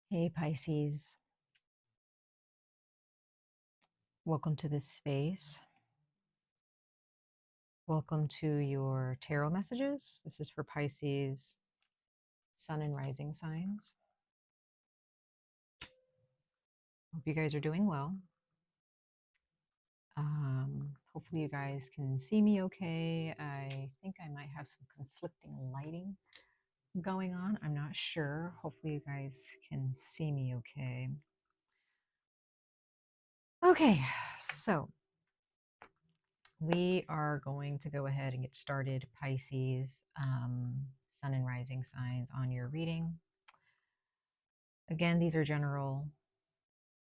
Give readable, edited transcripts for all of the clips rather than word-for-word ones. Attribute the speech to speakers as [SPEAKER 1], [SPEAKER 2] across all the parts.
[SPEAKER 1] Hey Pisces, welcome to this space. Welcome to your tarot messages. This is for Pisces, sun and rising signs. Hope you guys are doing well. Hopefully you guys can see me okay. I think I might have some conflicting lighting going on. I'm not sure. Hopefully you guys can see me okay. Okay, so we are going to go ahead and get started, Pisces, sun and rising signs on your reading. Again, these are general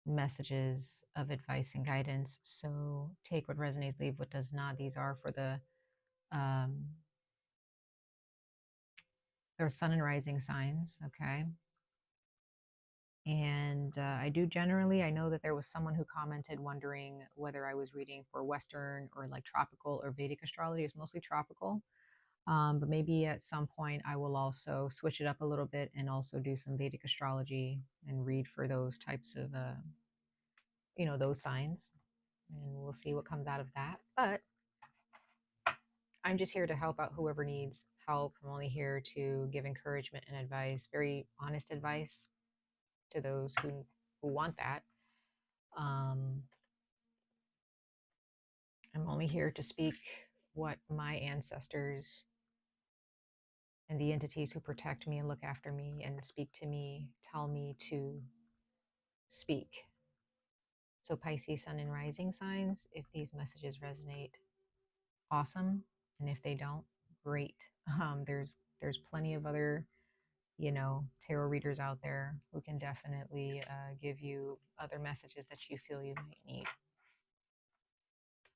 [SPEAKER 1] messages of advice and guidance. So take what resonates, leave what does not. These are for the their sun and rising signs, okay? And I do generally, I know that there was someone who commented wondering whether I was reading for Western or like tropical or Vedic astrology. It's mostly tropical. But maybe at some point I will also switch it up a little bit and also do some Vedic astrology and read for those types of, those signs. And we'll see what comes out of that. But I'm just here to help out whoever needs help. I'm only here to give encouragement and advice, very honest advice to those who want that. Um, I'm only here to speak what my ancestors and the entities who protect me and look after me and speak to me tell me to speak. So Pisces, sun and rising signs, if these messages resonate, awesome. And if they don't, great. There's plenty of other tarot readers out there who can definitely give you other messages that you feel you might need.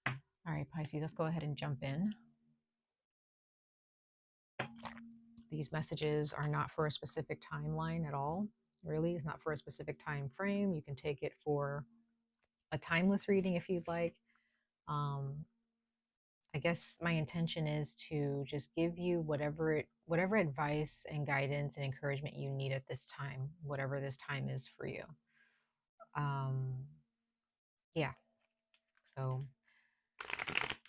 [SPEAKER 1] All right, Pisces, let's go ahead and jump in. These messages are not for a specific timeline at all. Really, it's not for a specific time frame. You can take it for a timeless reading if you'd like. I guess my intention is to just give you whatever advice and guidance and encouragement you need at this time, whatever this time is for you. Yeah. So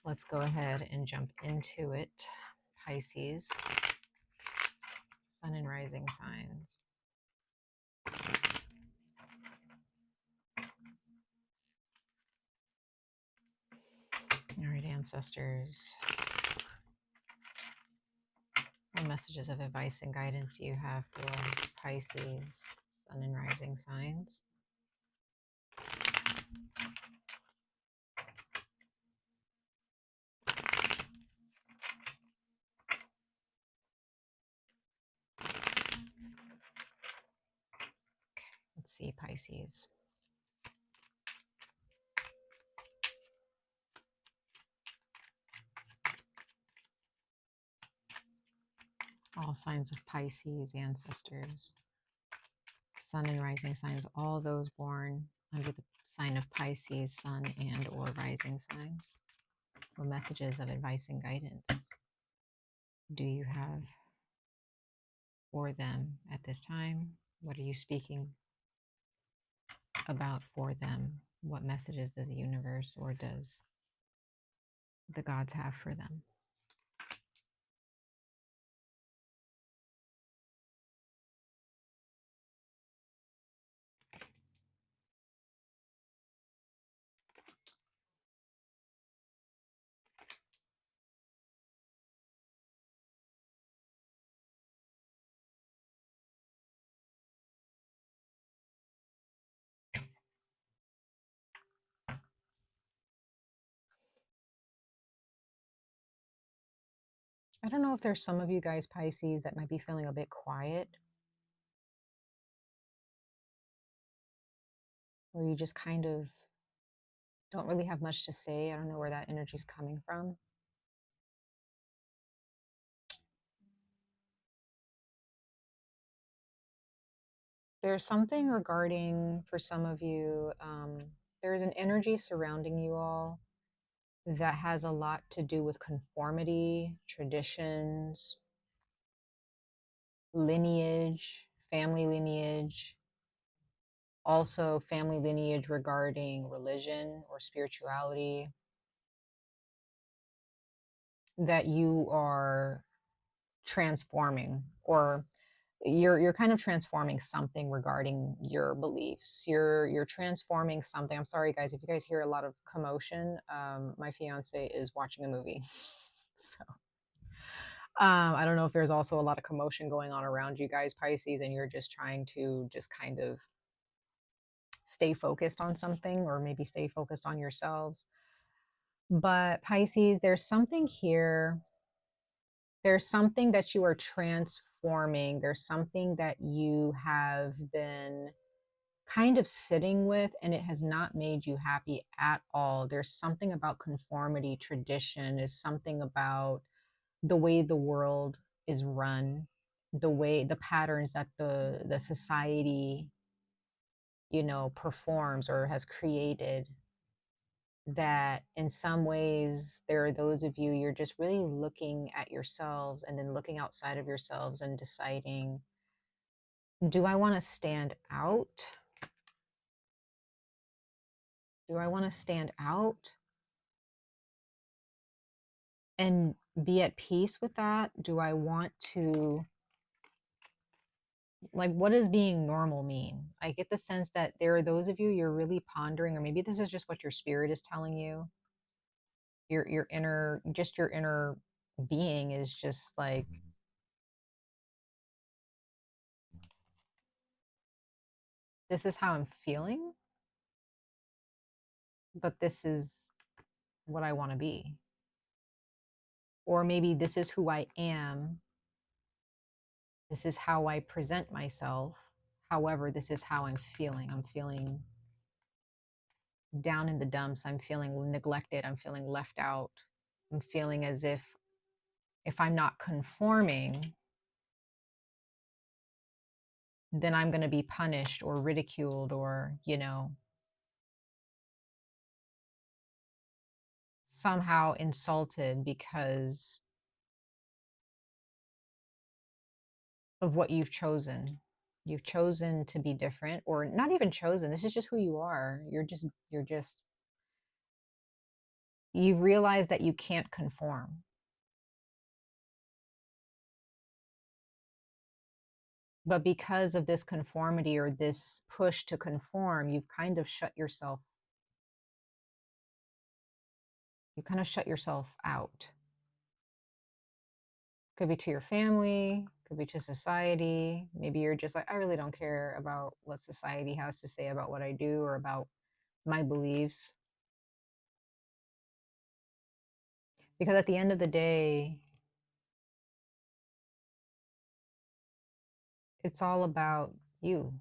[SPEAKER 1] let's go ahead and jump into it. Pisces, sun and rising signs. All right, ancestors. What messages of advice and guidance do you have for Pisces, sun and rising signs? Let's see, Pisces. All signs of Pisces, ancestors. Sun and rising signs, all those born under the sign of Pisces, sun and or rising signs. What messages of advice and guidance do you have for them at this time? What are you speaking about for them? What messages does the universe or does the gods have for them? I don't know if there's some of you guys, Pisces, that might be feeling a bit quiet, or you just kind of don't really have much to say. I don't know where that energy is coming from. There's something regarding, for some of you, there's an energy surrounding you all that has a lot to do with conformity, traditions, lineage, family lineage, also family lineage regarding religion or spirituality that you are transforming, or you're kind of transforming something regarding your beliefs. You're transforming something. I'm sorry guys if you guys hear a lot of commotion. My fiance is watching a movie. So I don't know if there's also a lot of commotion going on around you guys, Pisces, and you're just trying to just kind of stay focused on something, or maybe stay focused on yourselves. But Pisces, there's something here. There's something that you are transforming. There's something that you have been kind of sitting with, and it has not made you happy at all. There's something about conformity, tradition, is something about the way the world is run, the patterns that the society, performs or has created, that in some ways there are those of you, you're just really looking at yourselves and then looking outside of yourselves and deciding, do I want to stand out? Do I want to stand out and be at peace with that? Do I want to, like, what does being normal mean? I get the sense that there are those of you, you're really pondering, or maybe this is just what your spirit is telling you. Your inner, just your inner being is just like, this is how I'm feeling, but this is what I want to be. Or maybe this is who I am. This is how I present myself. However, this is how I'm feeling. I'm feeling down in the dumps. I'm feeling neglected. I'm feeling left out. I'm feeling as if I'm not conforming, then I'm going to be punished or ridiculed, or, somehow insulted because of what you've chosen. You've chosen to be different, or not even chosen. This is just who you are. You've realized that you can't conform. But because of this conformity, or this push to conform, you kind of shut yourself out. Could be to your family, could be to society. Maybe you're just like, I really don't care about what society has to say about what I do or about my beliefs. Because at the end of the day, it's all about you.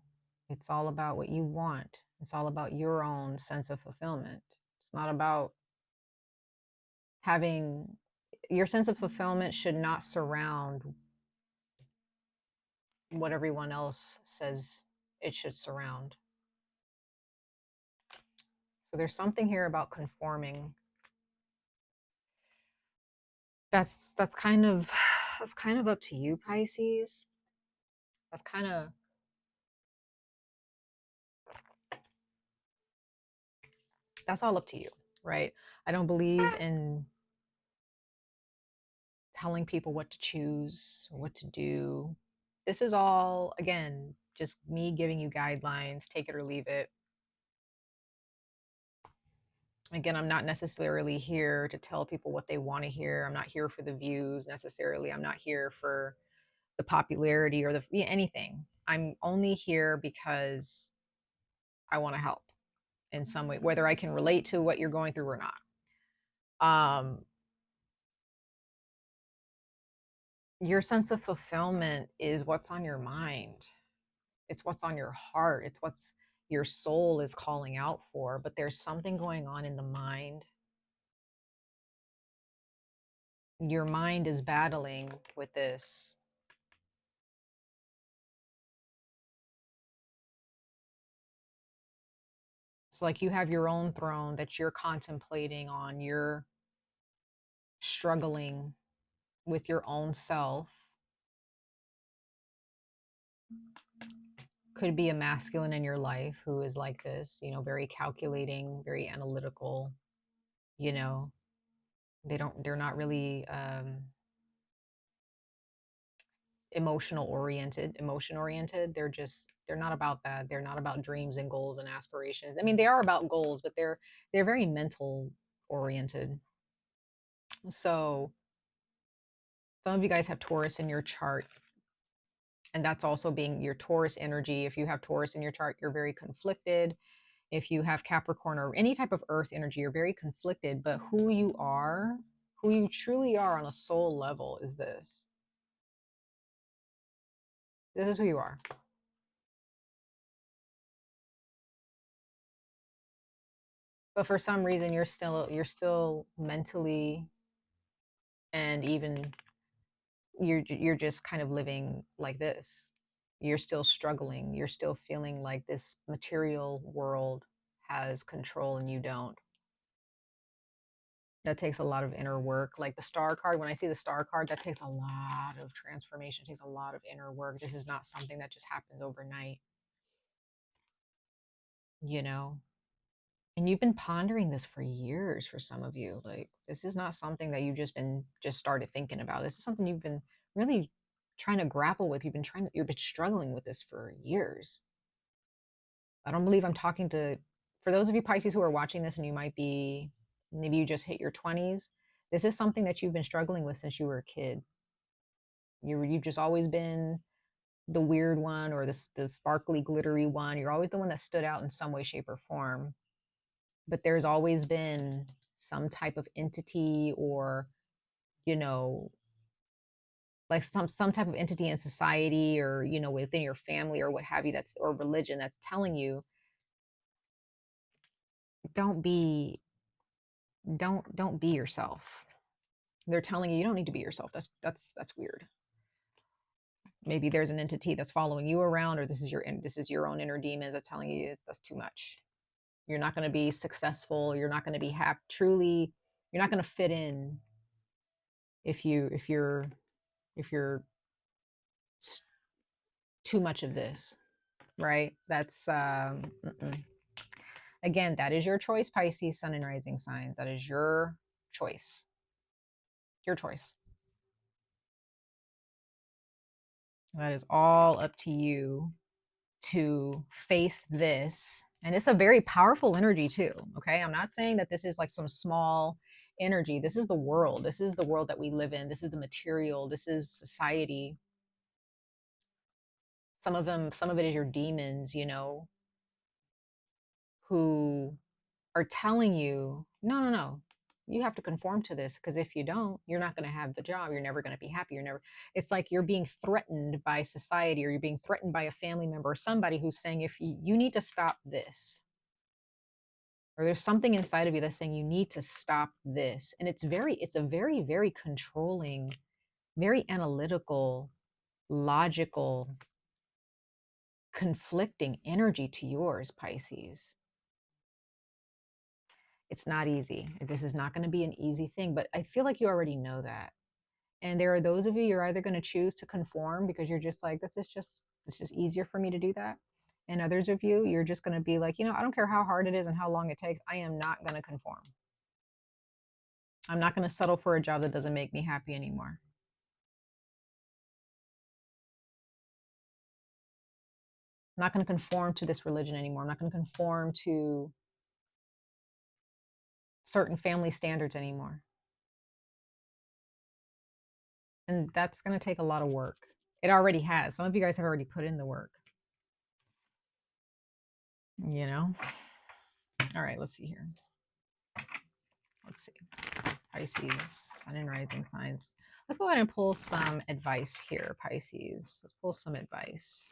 [SPEAKER 1] It's all about what you want. It's all about your own sense of fulfillment. It's not about having, your sense of fulfillment should not surround what everyone else says it should surround. So there's something here about conforming. That's kind of that's kind of up to you, Pisces. That's kind of, that's all up to you, right? I don't believe in telling people what to choose, what to do. This is all, again, just me giving you guidelines, take it or leave it. Again, I'm not necessarily here to tell people what they want to hear. I'm not here for the views necessarily. I'm not here for the popularity or anything. I'm only here because I want to help in some way, whether I can relate to what you're going through or not. Your sense of fulfillment is what's on your mind. It's what's on your heart. It's what's your soul is calling out for. But there's something going on in the mind. Your mind is battling with this. It's like you have your own throne that you're contemplating on. You're struggling with your own self. Could be a masculine in your life who is like this, you know, very calculating, very analytical, you know, they're not really emotion oriented. They're not about that. They're not about dreams and goals and aspirations. I mean, they are about goals, but they're very mental oriented. So some of you guys have Taurus in your chart, and that's also being your Taurus energy. If you have Taurus in your chart, you're very conflicted. If you have Capricorn or any type of earth energy, you're very conflicted. But who you are, who you truly are on a soul level is this. This is who you are. But for some reason you're still mentally, and even you're just kind of living like this. You're still struggling. You're still feeling like this material world has control and you don't. That takes a lot of inner work. Like the star card, when I see the star card, that takes a lot of transformation, it takes a lot of inner work. This is not something that just happens overnight, you know? And you've been pondering this for years for some of you. Like this is not something that just started thinking about. This is something you've been really trying to grapple with. You've been struggling with this for years. I don't believe I'm talking to, for those of you Pisces who are watching this and you might be, maybe you just hit your 20s. This is something that you've been struggling with since you were a kid. You've just always been the weird one, or the sparkly, glittery one. You're always the one that stood out in some way, shape, or form. But there's always been some type of entity, or, you know, like some type of entity in society, or, you know, within your family or what have you, that's, or religion, that's telling you, don't be don't be yourself. They're telling you you don't need to be yourself. That's weird. Maybe there's an entity that's following you around, or this is your own inner demons that's telling you that's too much. You're not going to be successful. You're not going to be happy. Truly, you're not going to fit in if you're too much of this, right? That's again, that is your choice, Pisces, Sun and Rising signs. That is your choice. Your choice. That is all up to you to face this. And it's a very powerful energy too. Okay. I'm not saying that this is like some small energy. This is the world. This is the world that we live in. This is the material. This is society. Some of it is your demons, you know, who are telling you, no, no, no, you have to conform to this, because if you don't, you're not going to have the job. You're never going to be happy. It's like you're being threatened by society, or you're being threatened by a family member or somebody who's saying, if you need to stop this, or there's something inside of you that's saying you need to stop this. And it's a very, very controlling, very analytical, logical, conflicting energy to yours, Pisces. It's not easy. This is not going to be an easy thing, but I feel like you already know that. And there are those of you, you're either going to choose to conform because you're just like, it's just easier for me to do that. And others of you, you're just going to be like, you know, I don't care how hard it is and how long it takes. I am not going to conform. I'm not going to settle for a job that doesn't make me happy anymore. I'm not going to conform to this religion anymore. I'm not going to conform to certain family standards anymore. And that's going to take a lot of work. It already has. Some of you guys have already put in the work. You know? All right, let's see here. Let's see. Pisces, Sun and Rising signs. Let's go ahead and pull some advice here, Pisces. Let's pull some advice.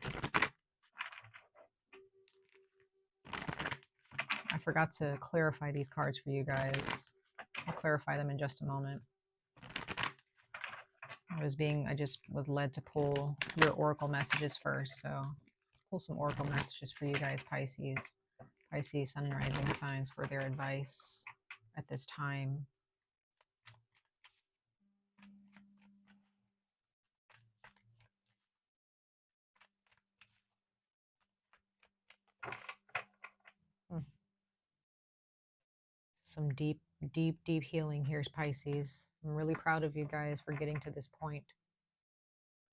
[SPEAKER 1] I forgot to clarify these cards for you guys. I'll clarify them in just a moment. I just was led to pull your oracle messages first. So let's pull some oracle messages for you guys, Pisces. Pisces, Sun and Rising signs, for their advice at this time. some deep, deep, deep healing here, Pisces. I'm really proud of you guys for getting to this point.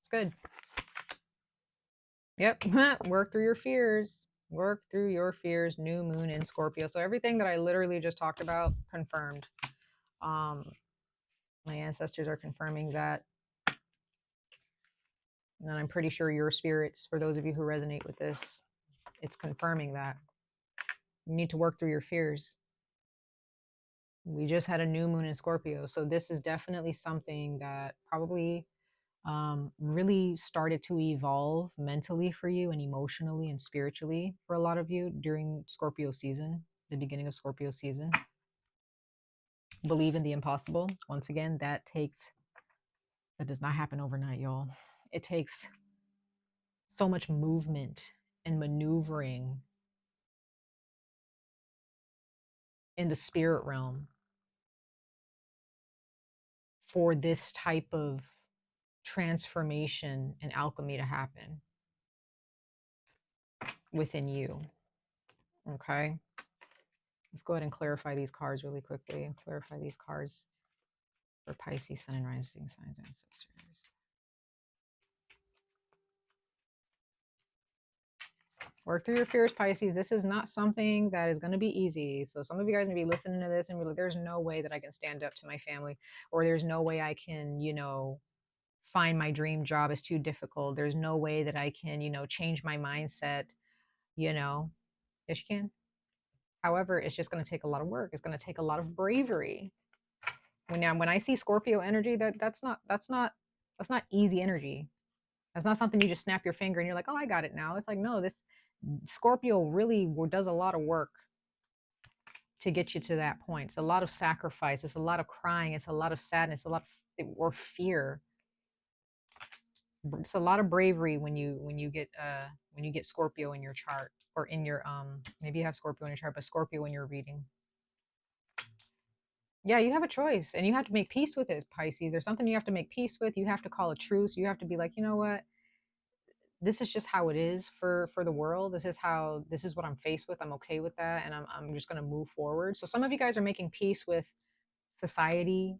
[SPEAKER 1] It's good. Yep. Work through your fears. Work through your fears. New moon in Scorpio. So everything that I literally just talked about, confirmed. My ancestors are confirming that. And I'm pretty sure your spirits, for those of you who resonate with this, it's confirming that. You need to work through your fears. We just had a new moon in Scorpio. So this is definitely something that probably really started to evolve mentally for you and emotionally and spiritually for a lot of you during Scorpio season, the beginning of Scorpio season. Believe in the impossible. Once again, that does not happen overnight, y'all. It takes so much movement and maneuvering in the spirit realm for this type of transformation and alchemy to happen within you. Okay. Let's go ahead and clarify these cards really quickly and clarify these cards for Pisces, Sun, and Rising signs ancestors. Work through your fears, Pisces. This is not something that is going to be easy. So some of you guys may be listening to this and be like, there's no way that I can stand up to my family, or there's no way I can, find my dream job. Is too difficult. There's no way that I can, change my mindset. Yes, you can. However, it's just going to take a lot of work. It's going to take a lot of bravery. When I see Scorpio energy, that's not easy energy. That's not something you just snap your finger and you're like, oh, I got it now. It's like, no, this Scorpio really does a lot of work to get you to that point. It's a lot of sacrifice. It's a lot of crying. It's a lot of sadness. A lot of or fear. It's a lot of bravery when you get Scorpio in your chart, or in your maybe you have Scorpio in your chart, but Scorpio in your reading. Yeah, you have a choice, and you have to make peace with it, Pisces. There's something you have to make peace with. You have to call a truce. You have to be like, you know what? This is just how it is for the world. This is what I'm faced with. I'm okay with that, and I'm just going to move forward. So some of you guys are making peace with society.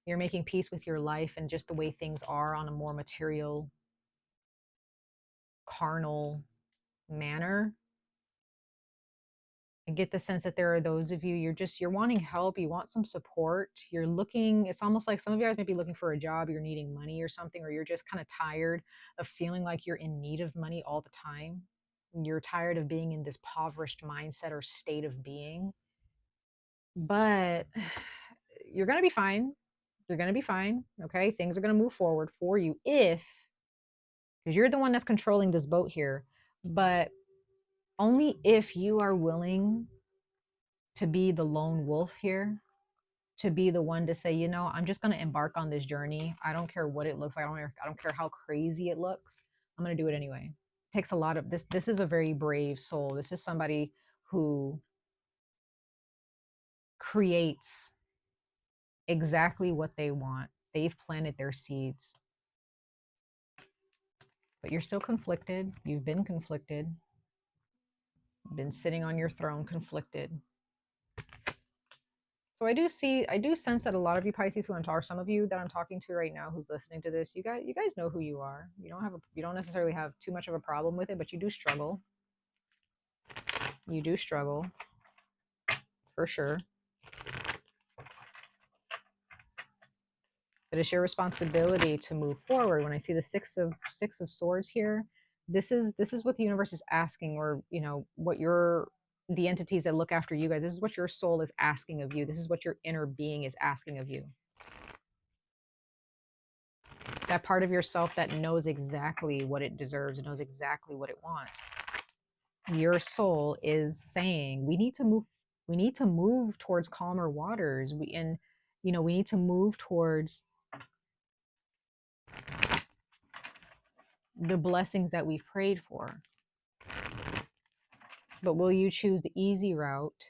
[SPEAKER 1] You're making peace with your life and just the way things are on a more material, carnal manner. I get the sense that there are those of you, you're wanting help, you want some support, you're looking, it's almost like some of you guys may be looking for a job, you're needing money or something, or you're just kind of tired of feeling like you're in need of money all the time. You're tired of being in this impoverished mindset or state of being. But you're going to be fine. You're going to be fine. Okay. Things are going to move forward for you because you're the one that's controlling this boat here. But only if you are willing to be the lone wolf here, to be the one to say, I'm just going to embark on this journey. I don't care what it looks like. I don't care how crazy it looks. I'm going to do it anyway. It takes a lot of this. This is a very brave soul. This is somebody who creates exactly what they want. They've planted their seeds. But you're still conflicted. You've been conflicted. You've been sitting on your throne conflicted. So I do sense that a lot of you Pisces who I'm talking, some of you that I'm talking to right now who's listening to this, you guys know who you are. You don't necessarily have too much of a problem with it, but you do struggle. You do struggle, for sure. But it's your responsibility to move forward. When I see the six of swords here, this is what the universe is asking, or what the entities that look after you guys, this is what your soul is asking of you. This is what your inner being is asking of you. That part of yourself that knows exactly what it deserves, knows exactly what it wants. Your soul is saying, we need to move towards calmer waters. We need to move towards the blessings that we've prayed for. But will you choose the easy route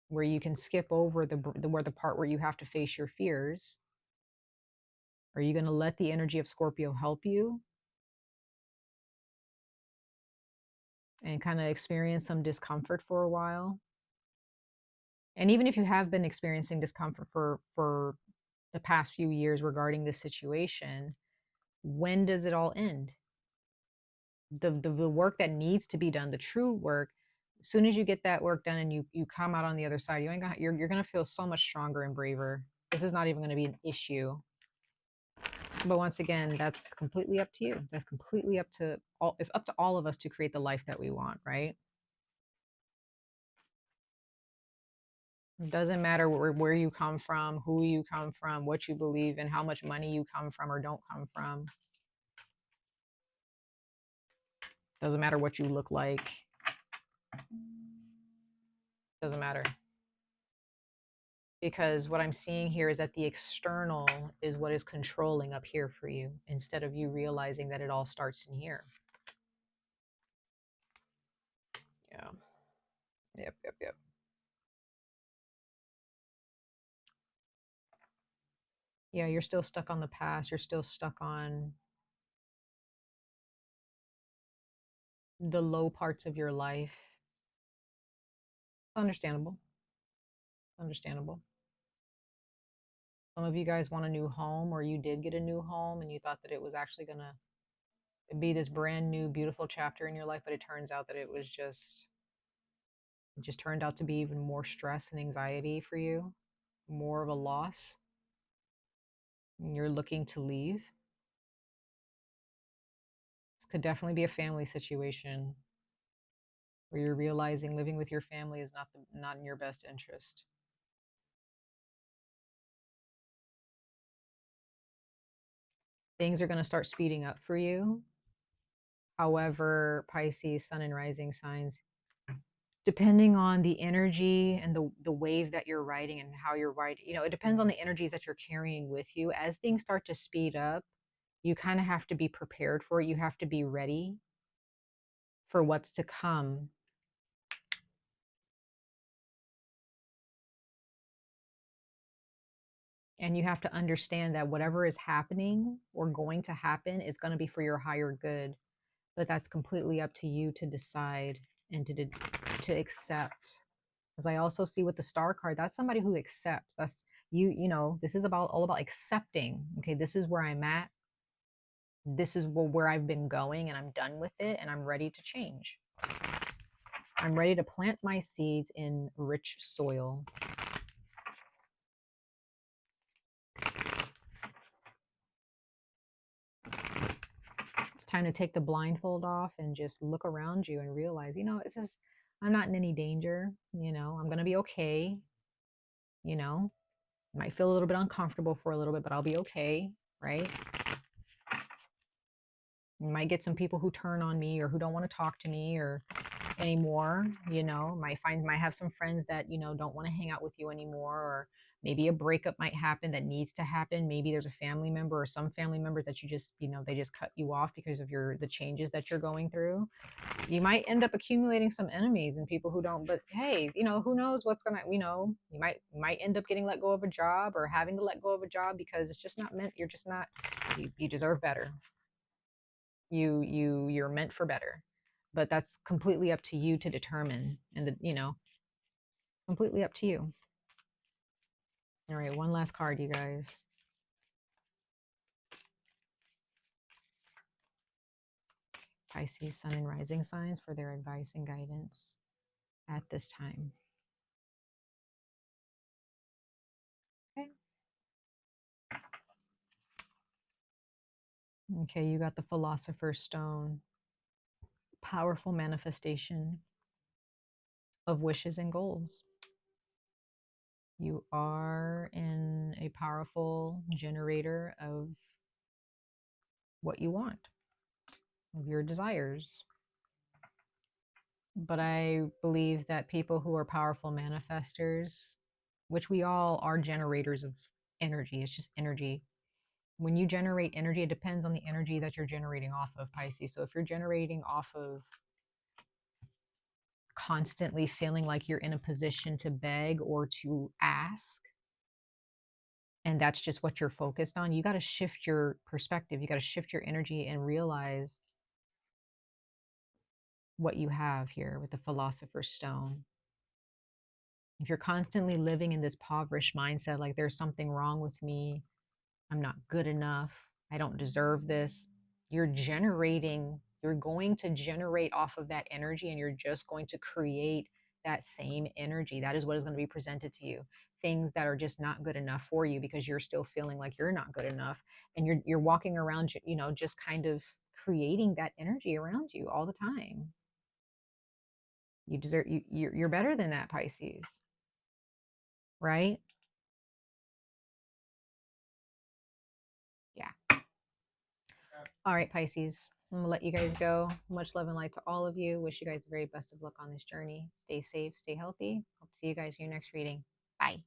[SPEAKER 1] where you can skip over the part where you have to face your fears? Are you going to let the energy of Scorpio help you and kind of experience some discomfort for a while And even if you have been experiencing discomfort for the past few years regarding this situation, when does it all end? The work that needs to be done, the true work, as soon as you get that work done and you come out on the other side, you're gonna feel so much stronger and braver. This is not even gonna be an issue. But once again, that's completely up to you. That's completely up to all. It's up to all of us to create the life that we want, right? It doesn't matter where you come from, who you come from, what you believe in, how much money you come from or don't come from. Doesn't matter what you look like. Doesn't matter. Because what I'm seeing here is that the external is what is controlling up here for you, instead of you realizing that it all starts in here. Yeah. Yep. Yeah, you're still stuck on the past. You're still stuck on the low parts of your life. Understandable. Understandable. Some of you guys want a new home, or you did get a new home and you thought that it was actually going to be this brand new, beautiful chapter in your life, but it turns out that it just turned out to be even more stress and anxiety for you, more of a loss. And you're looking to leave. This could definitely be a family situation where you're realizing living with your family is not in your best interest. Things are going to start speeding up for you. However, Pisces, sun and rising signs, depending on the energy and the wave that you're riding and how you're riding, it depends on the energies that you're carrying with you. As things start to speed up, you kind of have to be prepared for it. You have to be ready for what's to come. And you have to understand that whatever is happening or going to happen is going to be for your higher good. But that's completely up to you to decide and to accept. As I also see with the star card, that's somebody who accepts. That's this is about all about accepting. Okay, this is where I'm at. This is where I've been going, and I'm done with it, and I'm ready to change. I'm ready to plant my seeds in rich soil. It's time to take the blindfold off and just look around you and realize, I'm not in any danger. I'm going to be okay. Might feel a little bit uncomfortable for a little bit, but I'll be okay, right? You might get some people who turn on me or who don't want to talk to me or anymore. Might have some friends that don't want to hang out with you anymore, or maybe a breakup might happen that needs to happen. Maybe there's a family member or some family members that you just they just cut you off because of the changes that you're going through. You might end up accumulating some enemies and people who don't, but hey, who knows what's gonna, you might end up getting let go of a job or having to let go of a job because it's just not meant. You're just not. You deserve better. You're meant for better. But that's completely up to you to determine, and completely up to you. All right, one last card, you guys. Pisces, sun and rising signs for their advice and guidance at this time. Okay. Okay, you got the Philosopher's Stone. Powerful manifestation of wishes and goals. You are in a powerful generator of what you want, of your desires. But I believe that people who are powerful manifestors, which we all are generators of energy, it's just energy. When you generate energy, it depends on the energy that you're generating off of, Pisces. So if you're generating off of constantly feeling like you're in a position to beg or to ask, and that's just what you're focused on, you got to shift your perspective. You got to shift your energy and realize what you have here with the Philosopher's Stone. If you're constantly living in this impoverished mindset, like there's something wrong with me, I'm not good enough, I don't deserve this, you're going to generate off of that energy, and you're just going to create that same energy. That is what is going to be presented to you. Things that are just not good enough for you because you're still feeling like you're not good enough. And you're walking around, just kind of creating that energy around you all the time. You deserve you're better than that, Pisces, right? Yeah. All right, Pisces. I'm gonna let you guys go. Much love and light to all of you. Wish you guys the very best of luck on this journey. Stay safe, stay healthy. Hope to see you guys in your next reading. Bye.